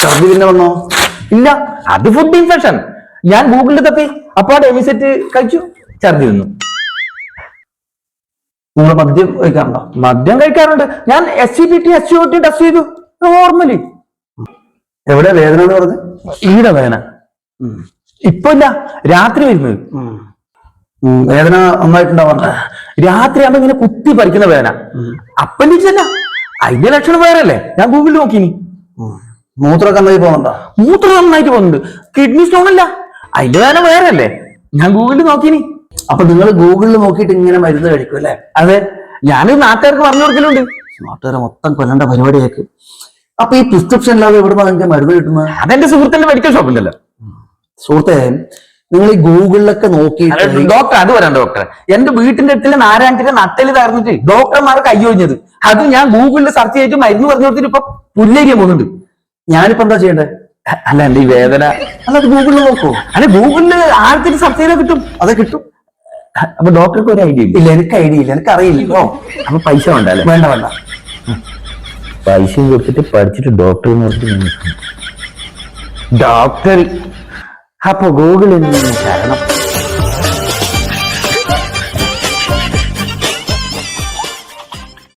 ഛർദി പിന്നെ വന്നോ? ഇല്ല, അത് ഫുഡ് ഇൻഫെക്ഷൻ. ഞാൻ ഗൂഗിളിൽ തപ്പി, അപ്പൊ ആ ഡെമിസെറ്റ് കഴിച്ചു, ഛർദി വന്നു. നിങ്ങൾ മദ്യം കഴിക്കാറുണ്ടോ? മദ്യം കഴിക്കാറുണ്ട്. ഞാൻ SCPT SCOT ടെസ്റ്റ് ചെയ്തു, നോർമലി. എവിടെ വേദന എന്ന് പറഞ്ഞ്? ഈടെ വേദന ഇപ്പൊ ഇല്ല, രാത്രി വരുന്നത്. വേദന നന്നായിട്ടുണ്ടാവാറുണ്ട്. രാത്രി ആകുമ്പോ ഇങ്ങനെ കുത്തി പറിക്കുന്ന വേദന. അപ്പൻഡിക്സ് അല്ല, അതിന്റെ ലക്ഷണം വേറെ അല്ലേ. ഞാൻ ഗൂഗിളിൽ നോക്കിനി. മൂത്രമൊക്കെ നന്നായി പോകുന്നുണ്ടോ? മൂത്രം നന്നായിട്ട് പോകുന്നുണ്ട്. കിഡ്നി സ്റ്റോൺ അല്ല, അതിന്റെ വേദന വേറെ അല്ലേ. ഞാൻ ഗൂഗിളിൽ നോക്കിനി. അപ്പൊ നിങ്ങൾ ഗൂഗിളിൽ നോക്കിയിട്ട് ഇങ്ങനെ മരുന്ന് കഴിക്കും അല്ലേ? അതെ, ഞാൻ നാട്ടുകാർക്ക് പറഞ്ഞു കൊടുക്കലുണ്ട്. നാട്ടുകാരെ മൊത്തം കൊല്ലേണ്ട പരിപാടിയായിരിക്കും. അപ്പൊ ഈ പ്രിസ്ക്രിപ്ഷൻ ഇല്ലാതെ എവിടുന്ന നിങ്ങൾക്ക് മരുന്ന് കിട്ടുന്നത്? അതെന്റെ സുഹൃത്തിന്റെ മെഡിക്കൽ ഷോപ്പ് ഉണ്ടല്ലോ. സുഹൃത്തെ, നിങ്ങൾ ഈ ഗൂഗിളിലൊക്കെ നോക്കിയിട്ട് ഡോക്ടർ അത് പറയണ്ട ഡോക്ടർ. എന്റെ വീട്ടിന്റെ അടുത്തുള്ള നാരായണത്തിന്റെ നട്ടല് തകർന്നിട്ട് ഡോക്ടർമാർ കയ്യൊഴിഞ്ഞത്. അത് ഞാൻ ഗൂഗിളിൽ സെർച്ച് ചെയ്തിട്ട് മരുന്ന് പറഞ്ഞു കൊടുത്തിട്ട് ഇപ്പൊ പുല്ലേരിയ പോകുന്നുണ്ട്. ഞാനിപ്പോ എന്താ ചെയ്യണ്ടേ? അല്ല, എന്റെ ഈ വേദന അല്ല, ഗൂഗിളിൽ നോക്കൂ. അല്ല, ഗൂഗിളില് ആഴത്തിൽ സെർച്ച് ചെയ്താൽ കിട്ടും. അത് കിട്ടും. അപ്പൊ ഡോക്ടർക്ക് ഒരു ഐഡിയ ഇല്ല, എനിക്ക് ഐഡിയ ഇല്ല, എനിക്ക് അറിയില്ലല്ലോ. അപ്പൊ പൈസ വേണ്ടല്ലേ? വേണ്ട വേണ്ട. പൈസയും കൊടുത്തിട്ട് പഠിച്ചിട്ട് ഡോക്ടർ ഡോക്ടർ. അപ്പൊ ഗൂഗിളിൽ നിന്ന് ശരണം.